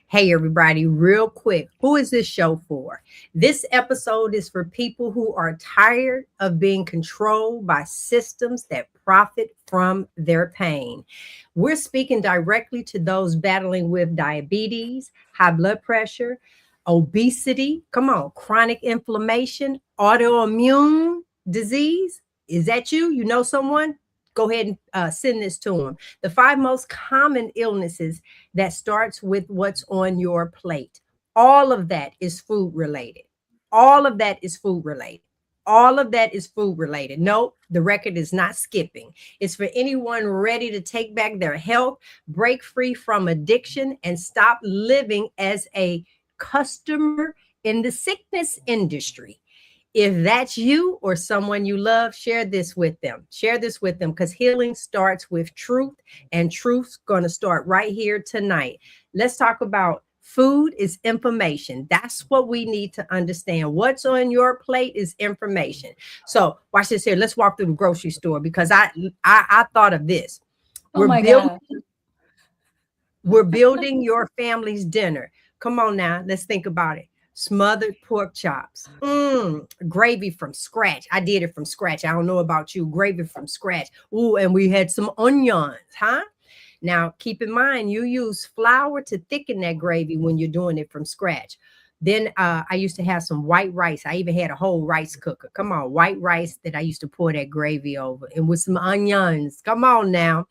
Hey, everybody, real quick, who is this show for? This episode is for people who are tired of being controlled by systems that profit from their pain. We're speaking directly to those battling with diabetes, high blood pressure, obesity, come on, chronic inflammation, autoimmune disease. Is that you? You know someone? Go ahead and send this to them. The 5 most common illnesses that starts with what's on your plate. All of that is food related. All of that is food related. All of that is food related. No, the record is not skipping. It's for anyone ready to take back their health, break free from addiction, and stop living as a customer in the sickness industry. If that's you or someone you love, share this with them. Share this with them because healing starts with truth, and truth's going to start right here tonight. Let's talk about food is information. That's what we need to understand. What's on your plate is information. So watch this here. Let's walk through the grocery store because I thought of this. Oh my God. We're building your family's dinner. Come on now, let's think about it. Smothered pork chops, gravy from scratch. I did it from scratch. I don't know about you. Gravy from scratch. Ooh, and we had some onions, huh? Now, keep in mind, you use flour to thicken that gravy when you're doing it from scratch. Then I used to have some white rice. I even had a whole rice cooker. Come on, white rice that I used to pour that gravy over, and with some onions. Come on now.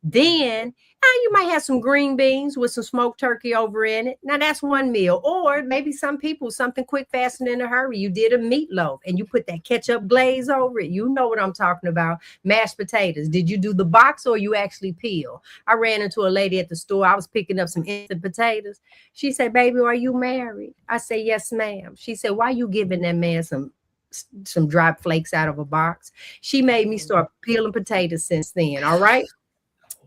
Then you might have some green beans with some smoked turkey over in it. Now that's one meal. Or maybe some people, something quick, fast, and in a hurry. You did a meatloaf and you put that ketchup glaze over it. You know what I'm talking about. Mashed potatoes. Did you do the box or you actually peel? I ran into a lady at the store. I was picking up some instant potatoes. She said, "Baby, are you married?" I said, "Yes, ma'am." She said, "Why you giving that man some dry flakes out of a box?" She made me start peeling potatoes since then. All right.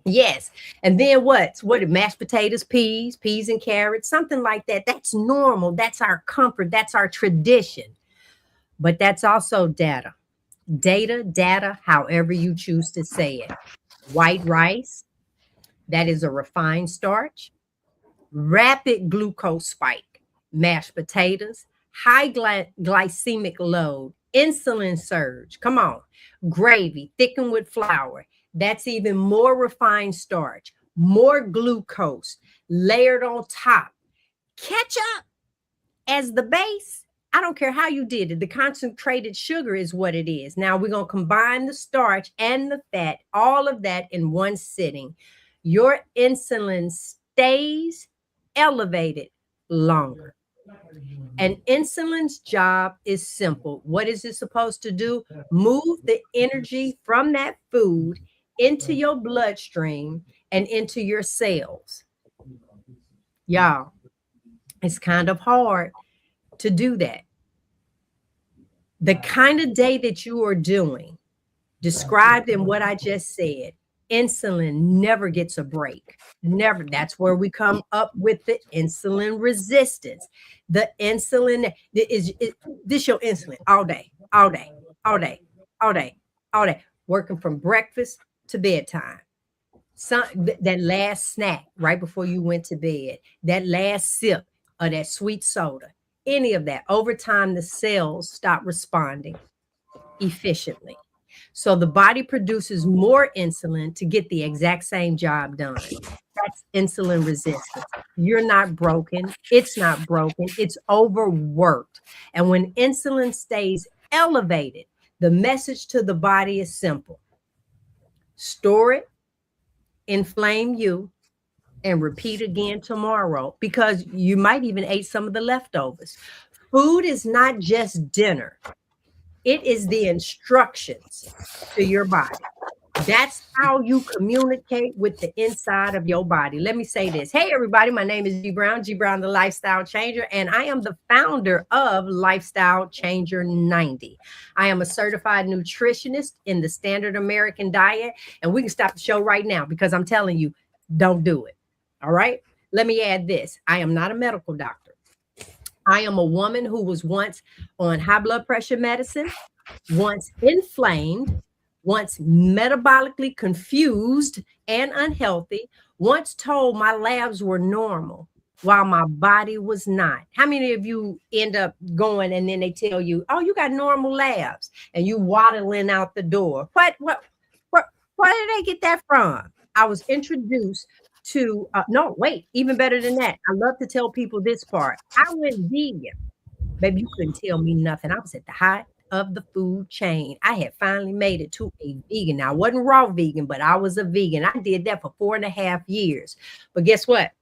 Yes. And then what mashed potatoes, peas and carrots, something like that. That's normal. That's our comfort. That's our tradition. But that's also data, however you choose to say it. White rice, that is a refined starch, rapid glucose spike, mashed potatoes, high glycemic load, insulin surge. Come on. Gravy, thickened with flour. That's even more refined starch, more glucose layered on top. Ketchup as the base. I don't care how you did it. The concentrated sugar is what it is. Now we're going to combine the starch and the fat, all of that in one sitting. Your insulin stays elevated longer. And insulin's job is simple. What is it supposed to do? Move the energy from that food into your bloodstream and into your cells. Y'all, it's kind of hard to do that. The kind of day that you are doing, described in what I just said, insulin never gets a break. Never. That's where we come up with the insulin resistance. The insulin is this your insulin all day, all day, all day, all day, all day, working from breakfast to bedtime. That last snack right before you went to bed, that last sip of that sweet soda, any of that, over time, the cells stop responding efficiently. So the body produces more insulin to get the exact same job done. That's insulin resistance. You're not broken. It's not broken. It's overworked. And when insulin stays elevated, the message to the body is simple. Store it, inflame you, and repeat again tomorrow because you might even ate some of the leftovers. Food is not just dinner. It is the instructions to your body. That's how you communicate with the inside of your body. Let me say this. Hey, everybody. My name is Gie Brown, Gie Brown, the Lifestyle Changer, and I am the founder of Lifestyle Changer 90. I am a certified nutritionist in the standard American diet, and we can stop the show right now because I'm telling you, don't do it. All right. Let me add this. I am not a medical doctor. I am a woman who was once on high blood pressure medicine, once inflamed, once metabolically confused and unhealthy, once told my labs were normal, while my body was not. How many of you end up going and then they tell you, oh, you got normal labs, and you waddling out the door? Where did they get that from? I was introduced to, no, wait, even better than that. I love to tell people this part. I went vegan. Baby, you couldn't tell me nothing. I was at the height of the food chain. I had finally made it to a vegan. Now, I wasn't raw vegan, but I was a vegan. I did that for 4.5 years. But guess what?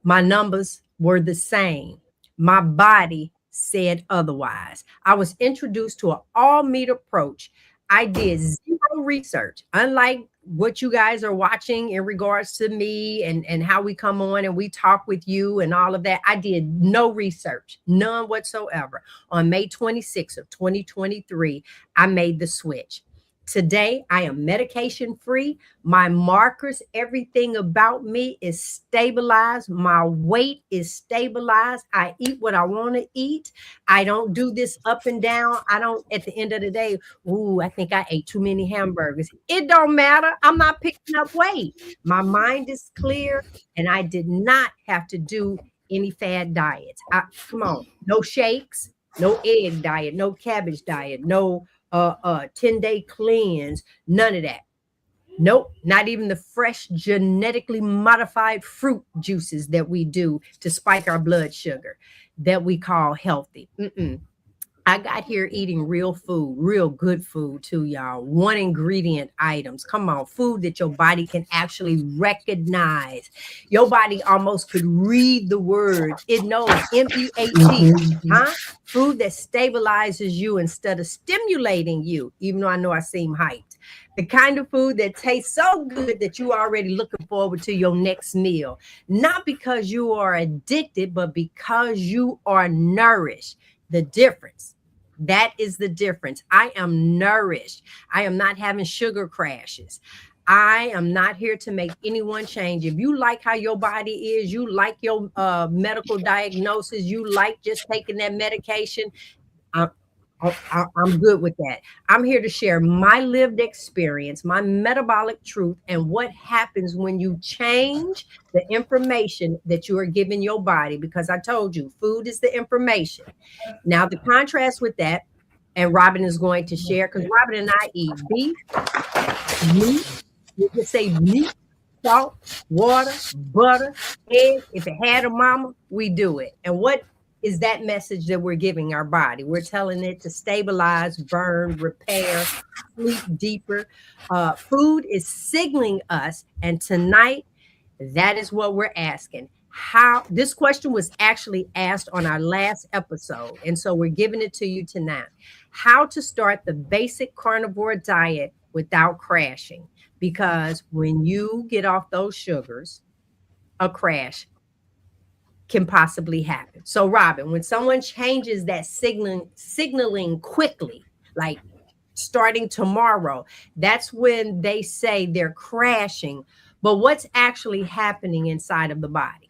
My numbers were the same. My body said otherwise. I was introduced to an all meat approach. I did zero research, unlike what you guys are watching in regards to me and how we come on and we talk with you and all of that. I did no research, none whatsoever. On May 26th of 2023, I made the switch. Today, I am medication free. My markers, everything about me is stabilized. My weight is stabilized. I eat what I want to eat. I don't do this up and down. I don't, at the end of the day, ooh, I think I ate too many hamburgers. It don't matter. I'm not picking up weight. My mind is clear, and I did not have to do any fad diets. Come on, no shakes, no egg diet, no cabbage diet, no 10-day cleanse, none of that. Nope, not even the fresh genetically modified fruit juices that we do to spike our blood sugar that we call healthy. I got here eating real food, real good food too, y'all. One ingredient items. Come on, food that your body can actually recognize. Your body almost could read the words. It knows MEAT, huh? Food that stabilizes you instead of stimulating you, even though I know I seem hyped. The kind of food that tastes so good that you are already looking forward to your next meal. Not because you are addicted, but because you are nourished. The difference. That is the difference. I am nourished. I am not having sugar crashes. I am not here to make anyone change. If you like how your body is, you like your medical diagnosis, you like just taking that medication, I'm good with that. I'm here to share my lived experience, my metabolic truth, and what happens when you change the information that you are giving your body. Because I told you, food is the information. Now, the contrast with that, and Robyn is going to share, because Robyn and I eat beef, meat, you just say meat, salt, water, butter, eggs. If it had a mama, we do it. And what is that message that we're giving our body? We're telling it to stabilize, burn, repair, sleep deeper. Food is signaling us. And tonight, that is what we're asking. How this question was actually asked on our last episode. And so we're giving it to you tonight. How to start the basic carnivore diet without crashing. Because when you get off those sugars, a crash can possibly happen. So, Robyn, when someone changes that signaling quickly, like starting tomorrow, that's when they say they're crashing. But what's actually happening inside of the body?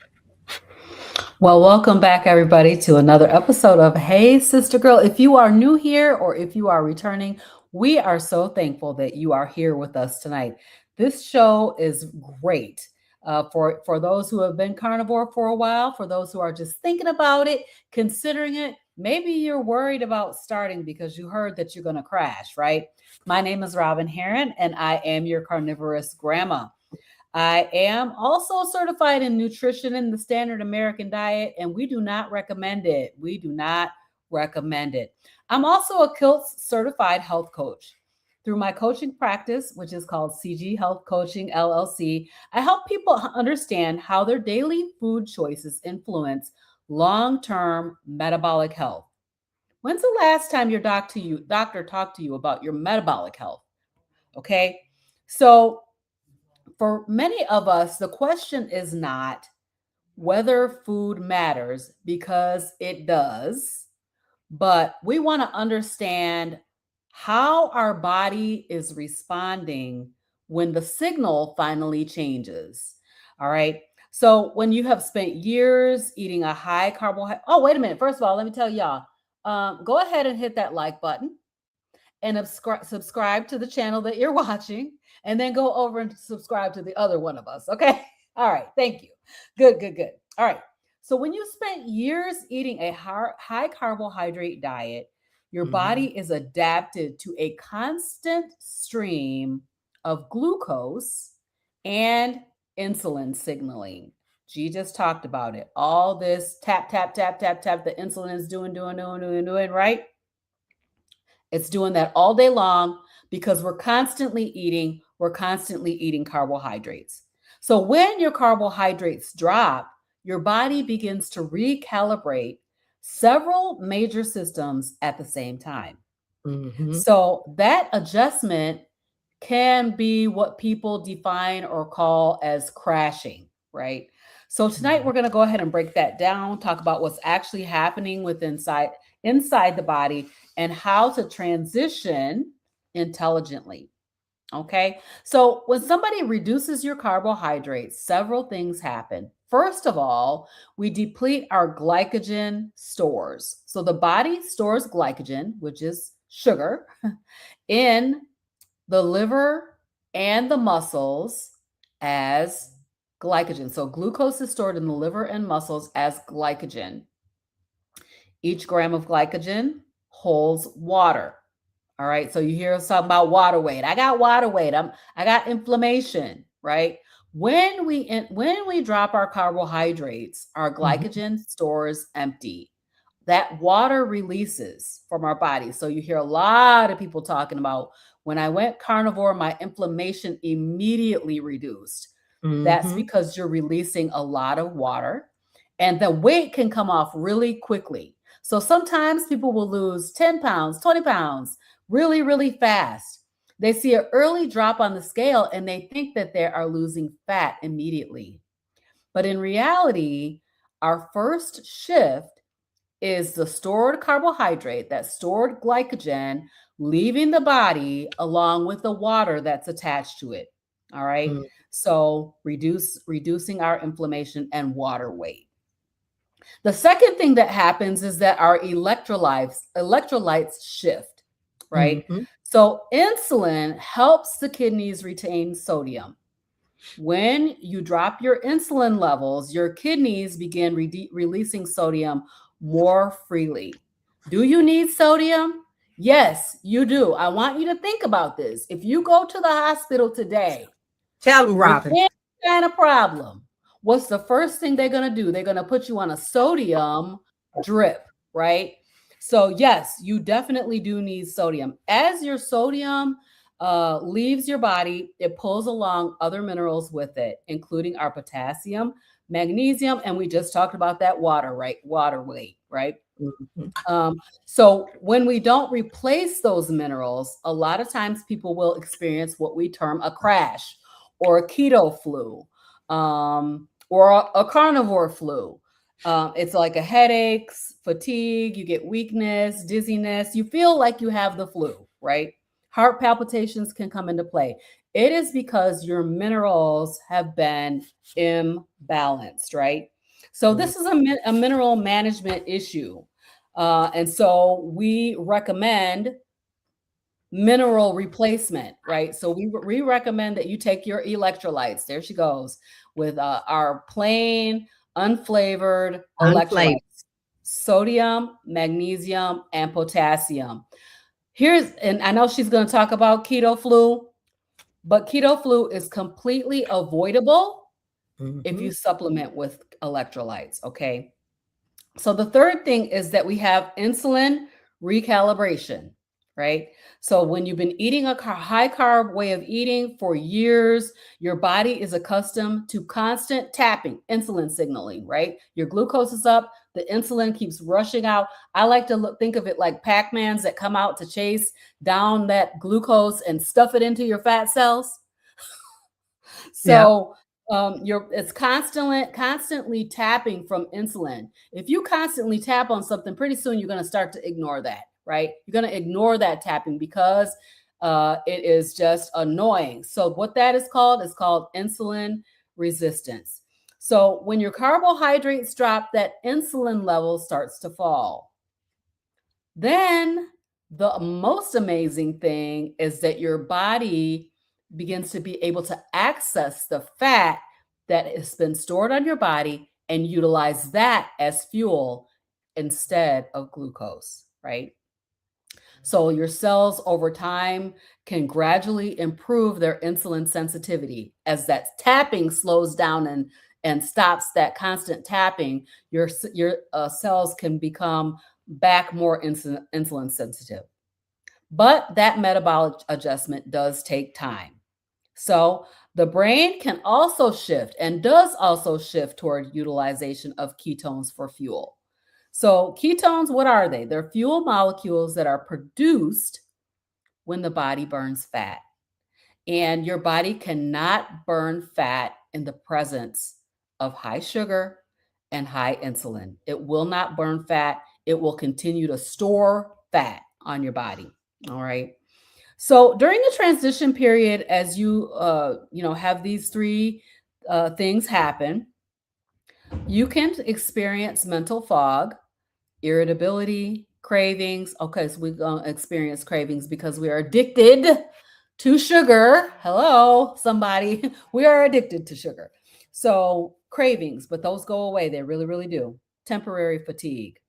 Well, welcome back, everybody, to another episode of Hey, Sister Girl. If you are new here or if you are returning, we are so thankful that you are here with us tonight. This show is great. For those who have been carnivore for a while, for those who are just thinking about it, considering it, maybe you're worried about starting because you heard that you're going to crash, right? My name is Robyn Herron, and I am your CarnivorousGrama. I am also certified in nutrition in the standard American diet, and we do not recommend it. We do not recommend it. I'm also a KILTS certified health coach. Through my coaching practice, which is called CG Health Coaching LLC, I help people understand how their daily food choices influence long-term metabolic health. When's the last time your doctor talked to you about your metabolic health? Okay, so for many of us, the question is not whether food matters, because it does, but we want to understand how our body is responding when the signal finally changes. All right. So when you have spent years eating a high carbohydrate, oh, wait a minute. First of all, let me tell y'all, go ahead and hit that like button and subscribe to the channel that you're watching, and then go over and subscribe to the other one of us. Okay. All right. Thank you. Good. All right. So when you spent years eating a high carbohydrate diet, your Mhm. body is adapted to a constant stream of glucose and insulin signaling. G just talked about it. All this tap, tap, tap, tap, tap, the insulin is doing, right? It's doing that all day long because we're constantly eating carbohydrates. So when your carbohydrates drop, your body begins to recalibrate several major systems at the same time. Mhm. So that adjustment can be what people define or call as crashing, right? So tonight we're Mhm. going to go ahead and break that down, talk about what's actually happening inside the body and how to transition intelligently. Okay. So when somebody reduces your carbohydrates, several things happen. First of all, we deplete our glycogen stores. So the body stores glycogen, which is sugar, in the liver and the muscles as glycogen. So glucose is stored in the liver and muscles as glycogen. Each gram of glycogen holds water. All right. So you hear something about water weight. I got water weight. I got inflammation, right? When we drop our carbohydrates, our Mhm. glycogen stores empty. That water releases from our body. So you hear a lot of people talking about when I went carnivore, my inflammation immediately reduced. That's Mhm. because you're releasing a lot of water and the weight can come off really quickly. So sometimes people will lose 10 pounds, 20 pounds really, really fast. They see an early drop on the scale and they think that they are losing fat immediately. But in reality, our first shift is the stored carbohydrate, that stored glycogen, leaving the body along with the water that's attached to it. All right. Mhm. So reducing our inflammation and water weight. The second thing that happens is that our electrolytes shift, right? Mhm. So insulin helps the kidneys retain sodium. When you drop your insulin levels, your kidneys begin releasing sodium more freely. Do you need sodium? Yes, you do. I want you to think about this. If you go to the hospital today Tell them, with Robyn. any kind of problem, what's the first thing they're going to do? They're going to put you on a sodium drip, right? So, yes, you definitely do need sodium. As your sodium leaves your body, it pulls along other minerals with it, including our potassium, magnesium, and we just talked about that water, right? Water weight, right? Mhm. So when we don't replace those minerals, a lot of times people will experience what we term a crash or a keto flu or a carnivore flu. It's like a headaches, fatigue, you get weakness, dizziness, you feel like you have the flu, right? Heart palpitations can come into play. It is because your minerals have been imbalanced, right? So Mhm. this is a mineral management issue. And so we recommend mineral replacement, right? So we recommend that you take your electrolytes. There she goes with our plain, unflavored Unflavored. electrolytes: sodium, magnesium, and potassium. And I know she's going to talk about keto flu, but keto flu is completely avoidable if you Mhm. supplement with electrolytes, okay? So the third thing is that we have insulin recalibration, right? So when you've been eating a high carb way of eating for years, your body is accustomed to constant tapping, insulin signaling, right? Your glucose is up, the insulin keeps rushing out. I like to think of it like Pac-Mans that come out to chase down that glucose and stuff it into your fat cells. Yeah. So it's constantly tapping from insulin. If you constantly tap on something, pretty soon you're going to start to ignore that, right? You're going to ignore that tapping because it is just annoying. So what that is called insulin resistance. So when your carbohydrates drop, that insulin level starts to fall. Then the most amazing thing is that your body begins to be able to access the fat that has been stored on your body and utilize that as fuel instead of glucose, right? So your cells over time can gradually improve their insulin sensitivity as that tapping slows down and stops that constant tapping. Your cells can become back more insulin sensitive. But that metabolic adjustment does take time. So the brain can also shift and does also shift toward utilization of ketones for fuel. So ketones, what are they? They're fuel molecules that are produced when the body burns fat. And your body cannot burn fat in the presence of high sugar and high insulin. It will not burn fat. It will continue to store fat on your body. All right. So during the transition period, as you have these three things happen, you can experience mental fog, irritability, cravings. Okay, so we're going to experience cravings because we are addicted to sugar. Hello, somebody. We are addicted to sugar. So cravings, but those go away. They really, really do. Temporary fatigue.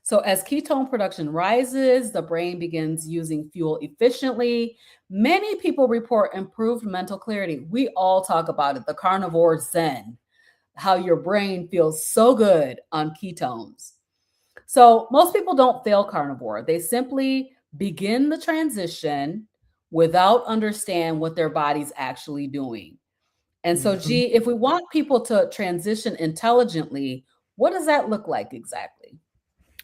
So as ketone production rises, the brain begins using fuel efficiently. Many people report improved mental clarity. We all talk about it, the carnivore zen, how your brain feels so good on ketones. So most people don't fail carnivore. They simply begin the transition without understand what their body's actually doing. And so, Gie, if we want people to transition intelligently, what does that look like exactly?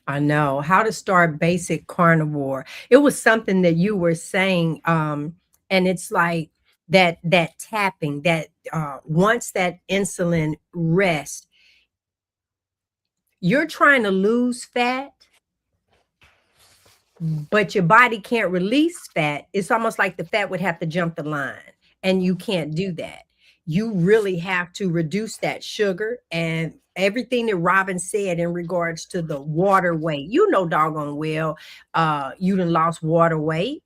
I know how to start basic carnivore. It was something that you were saying, and it's like that tapping that once that insulin rests, you're trying to lose fat, but your body can't release fat. It's almost like the fat would have to jump the line, and you can't do that. You really have to reduce that sugar and everything that Robyn said in regards to the water weight. You know, doggone well, you done lost water weight,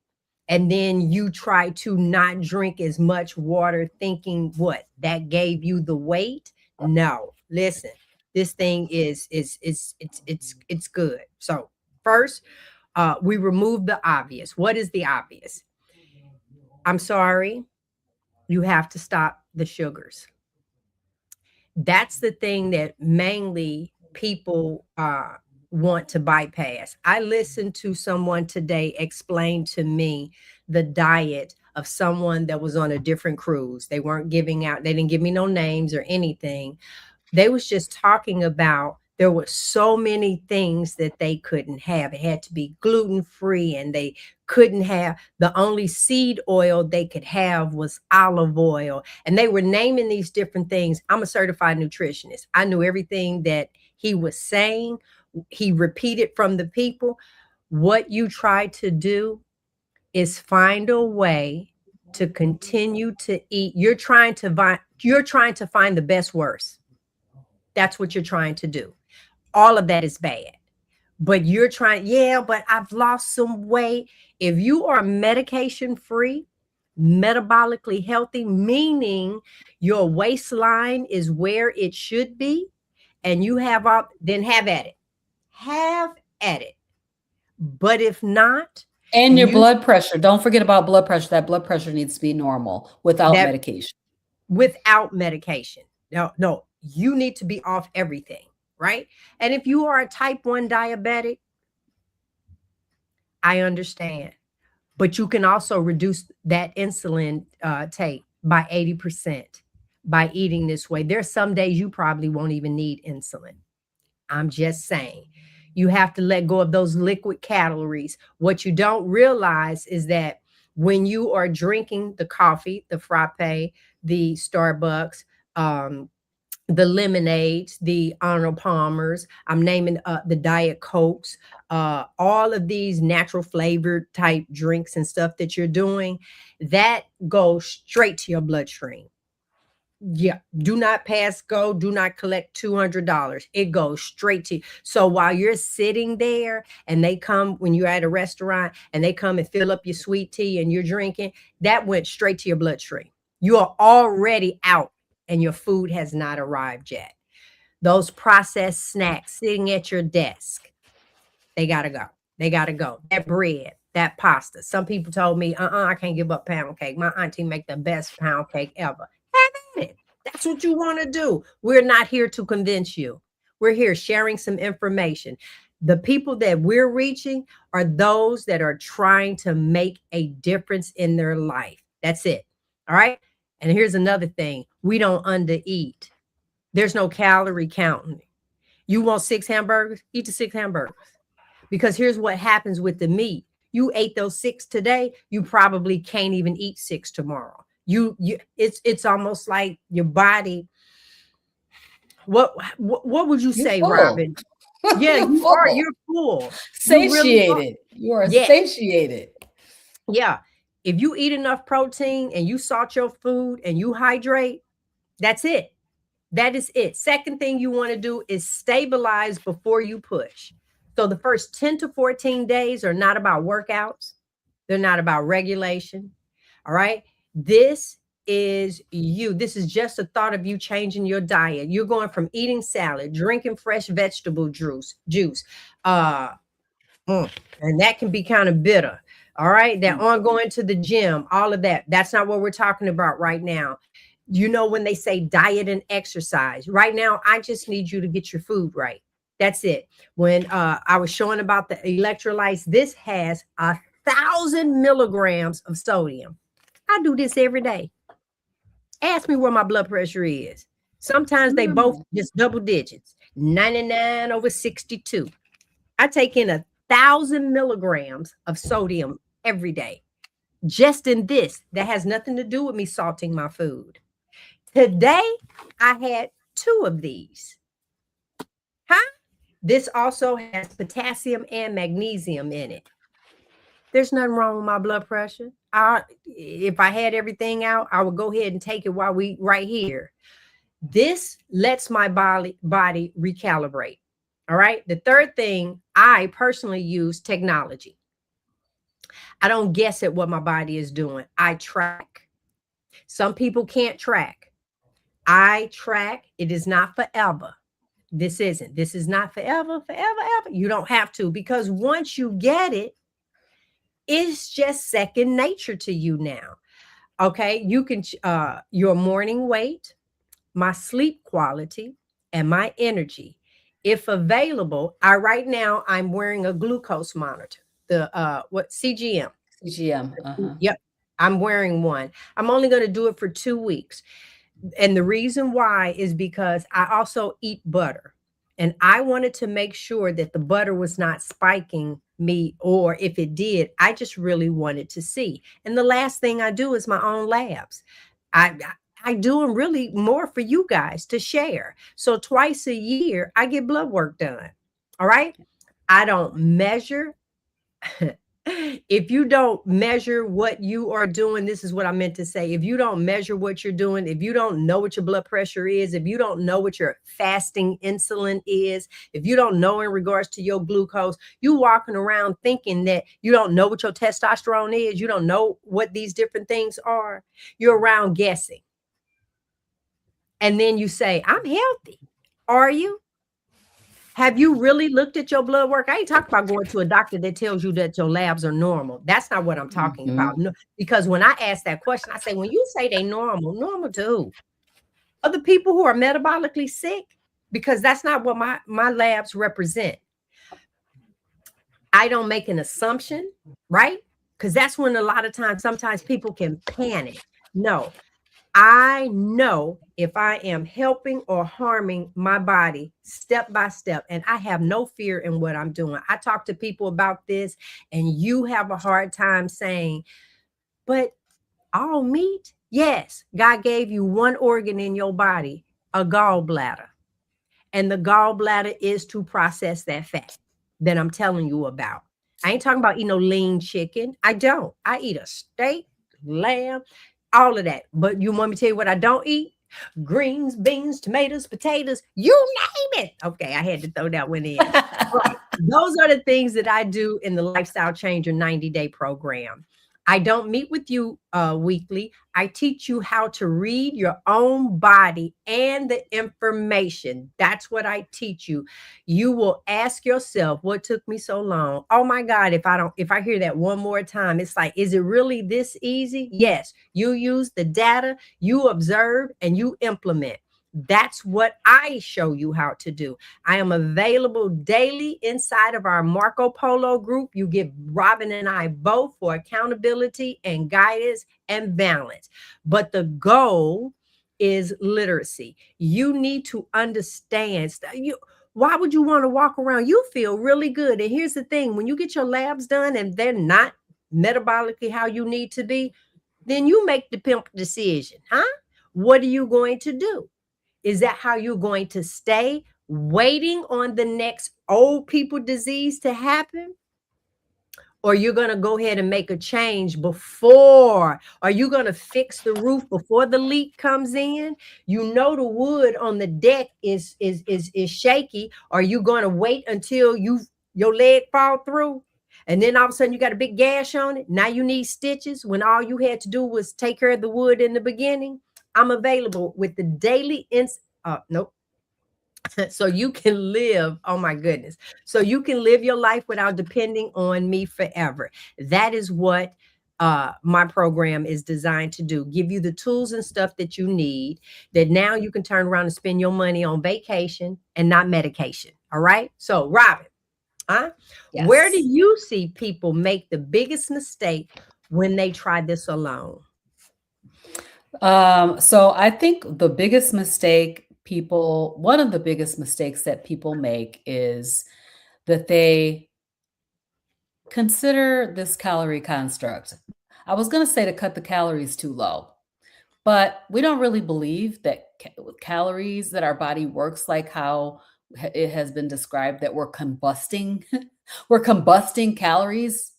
and then you try to not drink as much water, thinking what that gave you the weight. No, listen, this thing is it's good. So first, we remove the obvious. What is the obvious? I'm sorry, you have to stop the sugars. That's the thing that mainly people want to bypass. I listened to someone today explain to me the diet of someone that was on a different cruise. They weren't giving out, they didn't give me no names or anything. They was just talking about there were so many things that they couldn't have. It had to be gluten-free, and they couldn't have, the only seed oil they could have was olive oil. And they were naming these different things. I'm a certified nutritionist. I knew everything that he was saying. He repeated from the people. What you try to do is find a way to continue to eat. You're trying to find the best worst. That's what you're trying to do. All of that is bad. But you're trying, yeah, but I've lost some weight. If you are medication free, metabolically healthy, meaning your waistline is where it should be, and you have all, then have at it. Have at it. But if not, and your blood pressure, don't forget about blood pressure. That blood pressure needs to be normal without medication. Without medication. No, you need to be off everything, right? And if you are a type 1 diabetic, I understand. But you can also reduce that insulin take by 80% by eating this way. There's some days you probably won't even need insulin. I'm just saying. You have to let go of those liquid calories. What you don't realize is that when you are drinking the coffee, the frappe, the Starbucks, the lemonades, the Arnold Palmers, I'm naming the Diet Cokes, all of these natural flavored type drinks and stuff that you're doing, that goes straight to your bloodstream. Yeah, do not pass go, do not collect $200. It goes straight to you. So while you're sitting there and they come, when you're at a restaurant and they come and fill up your sweet tea and you're drinking, that went straight to your bloodstream. You are already out and your food has not arrived yet. Those processed snacks sitting at your desk, they got to go. They got to go. That bread, that pasta. Some people told me, I can't give up pound cake. My auntie make the best pound cake ever. Have at it. That's what you want to do. We're not here to convince you. We're here sharing some information. The people that we're reaching are those that are trying to make a difference in their life. That's it. All right. And here's another thing. We don't undereat. There's no calorie counting. You want 6 hamburgers? Eat the 6 hamburgers. Because here's what happens with the meat. You ate those 6 today, you probably can't even eat 6 tomorrow. It's almost like your body. What would you say, Robyn? Yeah, you are. You're full. Satiated. You are satiated. Yeah. If you eat enough protein and you salt your food and you hydrate, that's it. That is it. Second thing you want to do is stabilize before you push. So the first 10 to 14 days are not about workouts. They're not about regulation. All right. This is you. This is just a thought of you changing your diet. You're going from eating salad, drinking fresh vegetable juice, and that can be kind of bitter. All right. That on going to the gym, all of that. That's not what we're talking about right now. You know, when they say diet and exercise, right now, I just need you to get your food right. That's it. When I was showing about the electrolytes, this has 1,000 milligrams of sodium. I do this every day. Ask me where my blood pressure is. Sometimes they both just double digits, 99/62. I take in 1,000 milligrams of sodium every day. Just in this, that has nothing to do with me salting my food. Today, I had 2 of these. This also has potassium and magnesium in it. There's nothing wrong with my blood pressure. If I had everything out, I would go ahead and take it while we right here. This lets my body recalibrate. All right. The third thing, I personally use technology. I don't guess at what my body is doing. I track. Some people can't track. I track. It is not forever. This isn't. This is not forever. You don't have to, because once you get it, it's just second nature to you now. Okay. You can, your morning weight, my sleep quality, and my energy. If available, right now I'm wearing a glucose monitor, the CGM. CGM. Yep. I'm wearing one. I'm only going to do it for 2 weeks. And the reason why is because I also eat butter. And I wanted to make sure that the butter was not spiking me, or if it did, I just really wanted to see. And the last thing I do is my own labs. I do them really more for you guys to share. So twice a year, I get blood work done. All right. I don't measure. If you don't measure what you are doing, this is what I meant to say. If you don't measure what you're doing, if you don't know what your blood pressure is, if you don't know what your fasting insulin is, if you don't know in regards to your glucose, you walking around thinking that you don't know what your testosterone is, you don't know what these different things are, you're around guessing. And then you say, I'm healthy. Are you? Have you really looked at your blood work? I ain't talking about going to a doctor that tells you that your labs are normal. That's not what I'm talking about. No, because when I ask that question, I say, when you say they normal to who? Other people who are metabolically sick? Because that's not what my labs represent. I don't make an assumption, right? Because that's when a lot of times, sometimes people can panic. No. I know if I am helping or harming my body step by step, and I have no fear in what I'm doing. I talk to people about this, and you have a hard time saying, but all meat? Yes, God gave you one organ in your body, a gallbladder. And the gallbladder is to process that fat that I'm telling you about. I ain't talking about eating no lean chicken. I don't. I eat a steak, lamb, all of that. But you want me to tell you what I don't eat? Greens, beans, tomatoes, potatoes, you name it. Okay, I had to throw that one in. Those are the things that I do in the Lifestyle Changer 90-day program. I don't meet with you weekly. I teach you how to read your own body and the information. That's what I teach you. You will ask yourself, what took me so long? Oh my God, if I hear that one more time, it's like, is it really this easy? Yes. You use the data, you observe, and you implement. That's what I show you how to do. I am available daily inside of our Marco Polo group. You get Robyn and I both for accountability and guidance and balance. But the goal is literacy. You need to understand. Why would you want to walk around? You feel really good. And here's the thing, when you get your labs done and they're not metabolically how you need to be, then you make the pimp decision, huh? What are you going to do? Is that how you're going to stay waiting on the next old people disease to happen? Or you're going to go ahead and make a change before? Are you going to fix the roof before the leak comes in? You know the wood on the deck is shaky. Are you going to wait until your leg fall through? And then all of a sudden you got a big gash on it. Now you need stitches when all you had to do was take care of the wood in the beginning. I'm available with the daily nope. So you can live, oh my goodness. So you can live your life without depending on me forever. That is what my program is designed to do. Give you the tools and stuff that you need, that now you can turn around and spend your money on vacation and not medication. All right. So Robyn, Yes. where do you see people make the biggest mistake when they try this alone? So I think the biggest mistake one of the biggest mistakes that people make is that they consider this calorie construct. I was going to say to cut the calories too low, but we don't really believe that calories, that our body works like how it has been described, that we're combusting, we're combusting calories.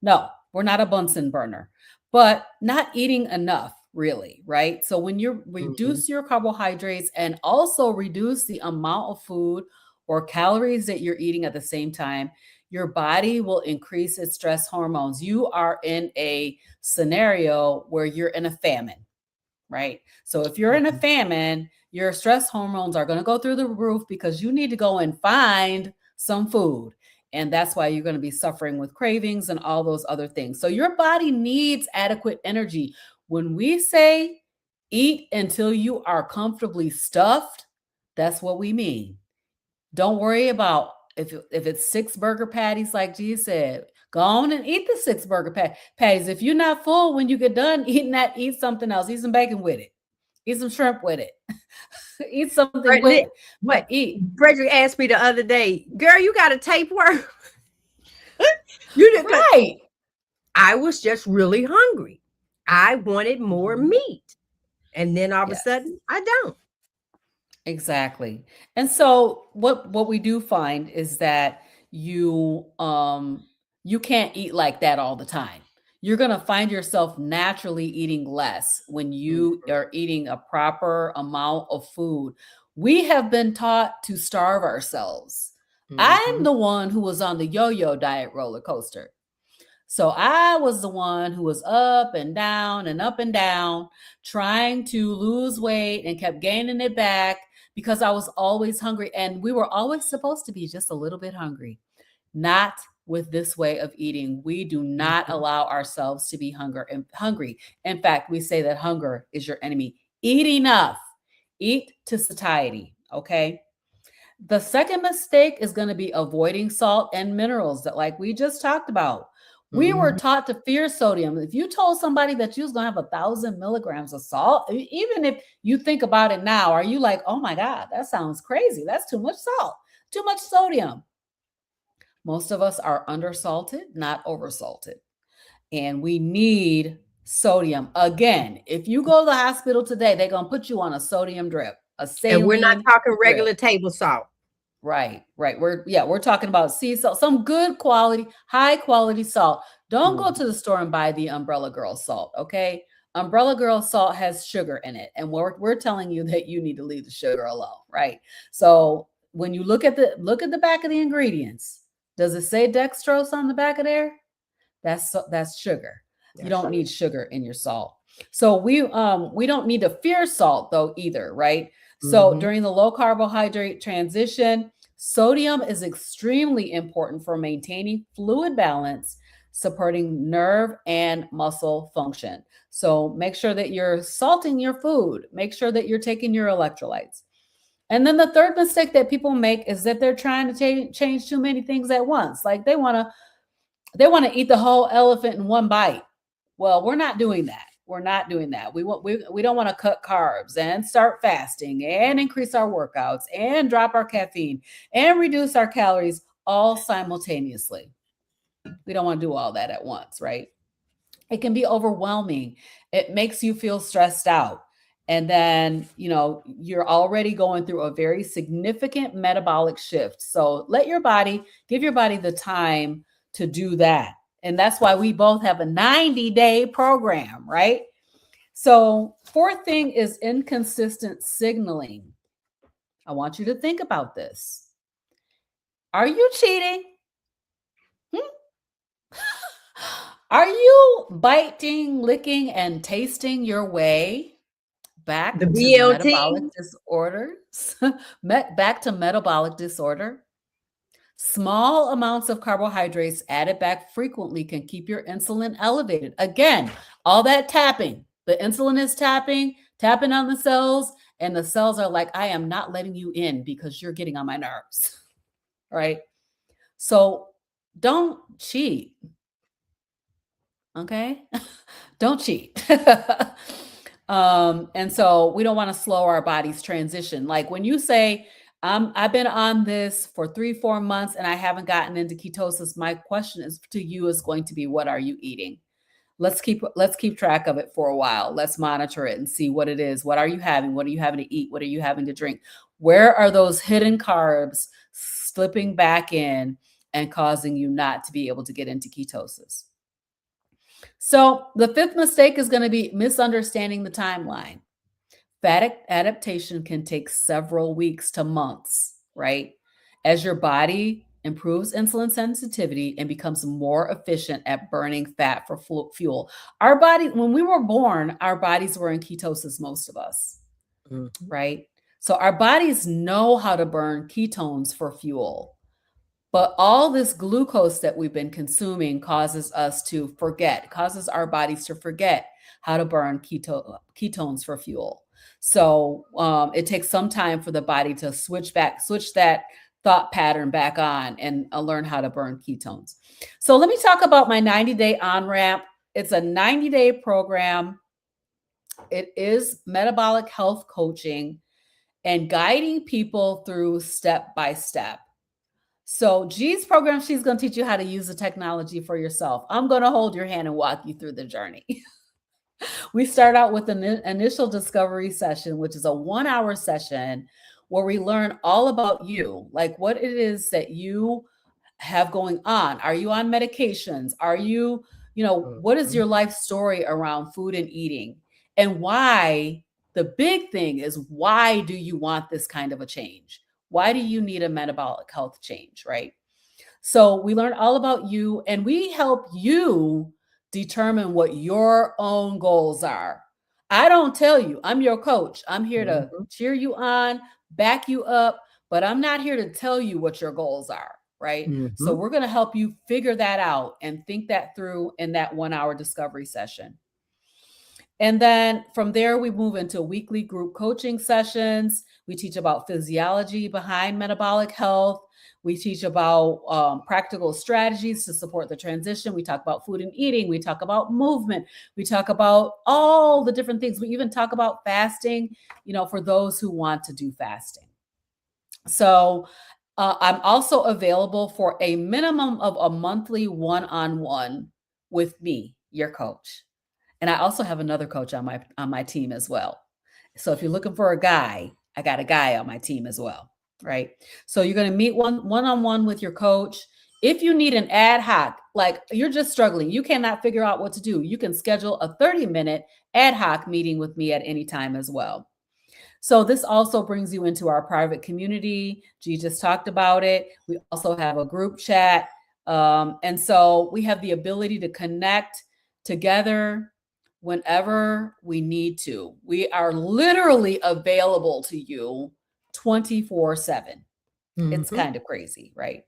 No, we're not a Bunsen burner, but not eating enough, really, right? So when you reduce your carbohydrates and also reduce the amount of food or calories that you're eating at the same time, your body will increase its stress hormones. You are in a scenario where you're in a famine, right? So if you're in a famine, your stress hormones are going to go through the roof because you need to go and find some food. And that's why you're going to be suffering with cravings and all those other things. So your body needs adequate energy. When we say eat until you are comfortably stuffed, that's what we mean. Don't worry about if it's 6 burger patties, like Gie said. Go on and eat the 6 burger patties. If you're not full when you get done eating that, eat something else. Eat some bacon with it. Eat some shrimp with it. Eat something with it. But eat. Frederick asked me the other day, girl, you got a tapeworm? You didn't. Right. I was just really hungry. I wanted more meat. And then all of a sudden, I don't. Exactly. And so what we do find is that you can't eat like that all the time. You're going to find yourself naturally eating less when you are eating a proper amount of food. We have been taught to starve ourselves. I'm the one who was on the yo-yo diet roller coaster. So I was the one who was up and down and up and down, trying to lose weight and kept gaining it back because I was always hungry. And we were always supposed to be just a little bit hungry. Not with this way of eating. We do not allow ourselves to be hungry. In fact, we say that hunger is your enemy. Eat enough. Eat to satiety. Okay. The second mistake is going to be avoiding salt and minerals that, like we just talked about. We were taught to fear sodium. If you told somebody that you was going to have 1,000 milligrams of salt, even if you think about it now, are you like, oh my God, that sounds crazy. That's too much salt, too much sodium. Most of us are undersalted, not oversalted. And we need sodium. Again, if you go to the hospital today, they're going to put you on a sodium drip, a saline. And we're not talking regular table salt. Right. We're talking about sea salt, some good quality, high quality salt. Don't go to the store and buy the Umbrella Girl salt. Okay. Umbrella Girl salt has sugar in it. And we're telling you that you need to leave the sugar alone. Right. So when you look at the back of the ingredients, does it say dextrose on the back of there? That's sugar. You don't need sugar in your salt. So we don't need to fear salt though either, right? So during the low carbohydrate transition, sodium is extremely important for maintaining fluid balance, supporting nerve and muscle function. So make sure that you're salting your food. Make sure that you're taking your electrolytes. And then the third mistake that people make is that they're trying to change too many things at once. Like they want to eat the whole elephant in one bite. Well, we're not doing that. We're not doing that. We don't want to cut carbs and start fasting and increase our workouts and drop our caffeine and reduce our calories all simultaneously. We don't want to do all that at once, right? It can be overwhelming. It makes you feel stressed out. And then, you're already going through a very significant metabolic shift. So give your body the time to do that. And that's why we both have a 90-day program, right? So fourth thing is inconsistent signaling. I want you to think about this. Are you cheating? Are you biting, licking, and tasting your way back to metabolic disorders? Back to metabolic disorder? Small amounts of carbohydrates added back frequently can keep your insulin elevated. Again, all that tapping. The insulin is tapping on the cells, and the cells are like, I am not letting you in because you're getting on my nerves, right? So don't cheat, okay? Don't cheat. And so we don't want to slow our body's transition. Like when you say, I've been on this for 3-4 months and I haven't gotten into ketosis. My question to you is going to be, what are you eating? Let's keep track of it for a while. Let's monitor it and see what it is. What are you having? What are you having to eat? What are you having to drink? Where are those hidden carbs slipping back in and causing you not to be able to get into ketosis? So the fifth mistake is going to be misunderstanding the timeline. Fat adaptation can take several weeks to months, right? As your body improves insulin sensitivity and becomes more efficient at burning fat for fuel. Our body, when we were born, our bodies were in ketosis, most of us, right? So our bodies know how to burn ketones for fuel. But all this glucose that we've been consuming causes our bodies to forget how to burn ketones for fuel. So it takes some time for the body to switch that thought pattern back on and learn how to burn ketones. So let me talk about my 90-day on-ramp. It's a 90-day program. It is metabolic health coaching and guiding people through step by step. So Gie's program, she's going to teach you how to use the technology for yourself. I'm going to hold your hand and walk you through the journey. We start out with an initial discovery session, which is a 1-hour session where we learn all about you, like what it is that you have going on. Are you on medications? Are you, what is your life story around food and eating? And why, the big thing is, why do you want this kind of a change? Why do you need a metabolic health change, right? So we learn all about you and we help you determine what your own goals are. I don't tell you, I'm your coach. I'm here to cheer you on, back you up, but I'm not here to tell you what your goals are, right? So we're going to help you figure that out and think that through in that 1-hour discovery session. And then from there, we move into weekly group coaching sessions. We teach about physiology behind metabolic health. We teach about practical strategies to support the transition. We talk about food and eating. We talk about movement. We talk about all the different things. We even talk about fasting, for those who want to do fasting. So I'm also available for a minimum of a monthly one-on-one with me, your coach. And I also have another coach on my team as well. So if you're looking for a guy, I got a guy on my team as well, right? So you're going to meet one-on-one with your coach. If you need an ad hoc, like you're just struggling, you cannot figure out what to do, you can schedule a 30-minute ad hoc meeting with me at any time as well. So this also brings you into our private community. Gie just talked about it. We also have a group chat. And so we have the ability to connect together whenever we need to. We are literally available to you 24/7. It's kind of crazy, right?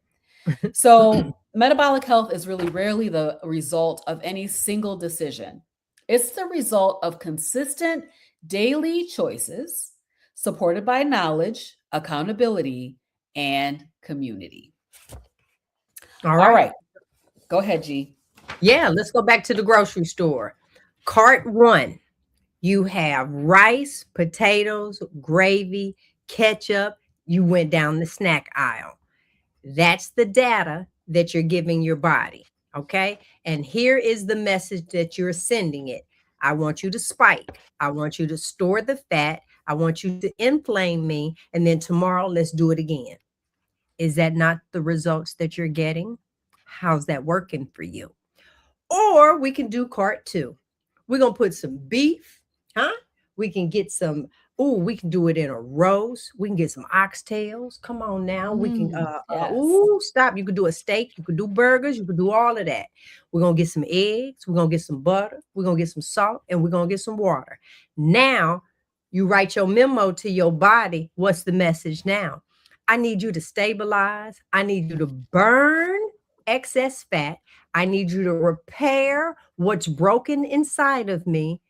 So metabolic health is really rarely the result of any single decision. It's the result of consistent daily choices supported by knowledge, accountability, and community. All All right. right. Go ahead, G. Yeah, let's go back to the grocery store. Cart one, you have rice, potatoes, gravy, ketchup. You went down the snack aisle. That's the data that you're giving your body. Okay. And here is the message that you're sending it. I want you to spike. I want you to store the fat. I want you to inflame me. And then tomorrow, let's do it again. Is that not the results that you're getting? How's that working for you? Or we can do cart two. We're going to put some beef, huh? We can get some, we can do it in a roast. We can get some oxtails. Come on now. We can, Yes. stop. You could do a steak. You could do burgers. You could do all of that. We're going to get some eggs. We're going to get some butter. We're going to get some salt, and we're going to get some water. Now, you write your memo to your body. What's the message now? I need you to stabilize. I need you to burn excess fat. I need you to repair what's broken inside of me.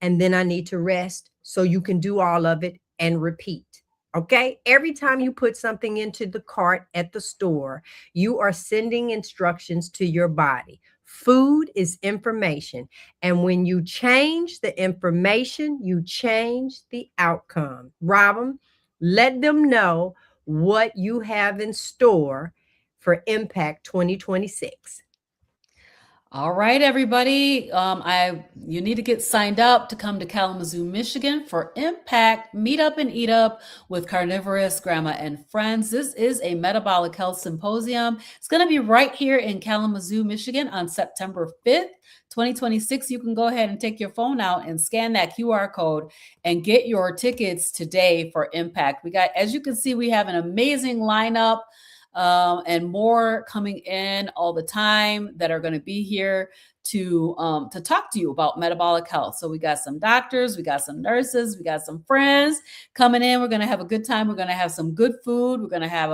And then I need to rest so you can do all of it and repeat. Okay. Every time you put something into the cart at the store, you are sending instructions to your body. Food is information. And when you change the information, you change the outcome. Robyn, let them know what you have in store for Impact 2026. All right, everybody. You need to get signed up to come to Kalamazoo, Michigan for Impact Meet Up and Eat Up with CarnivorousGrama and friends. This is a metabolic health symposium. It's going to be right here in Kalamazoo, Michigan on September 5th, 2026. You can go ahead and take your phone out and scan that QR code and get your tickets today for Impact. We got, as you can see, we have an amazing lineup. And more coming in all the time that are going to be here to talk to you about metabolic health. So we got some doctors, we got some nurses, we got some friends coming in. We're going to have a good time. We're going to have some good food. We're going to have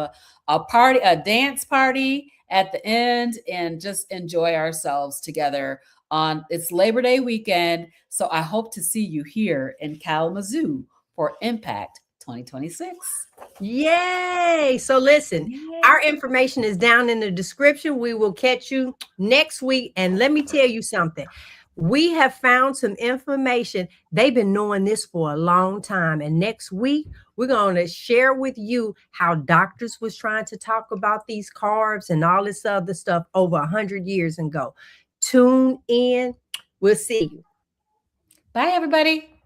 a party, a dance party at the end, and just enjoy ourselves together on it's Labor Day weekend. So I hope to see you here in Kalamazoo for Impact 2026. Yay! So listen, our information is down in the description. We will catch you next week. And let me tell you something. We have found some information. They've been knowing this for a long time. And next week, we're going to share with you how doctors was trying to talk about these carbs and all this other stuff over 100 years ago. Tune in. We'll see you. Bye, everybody.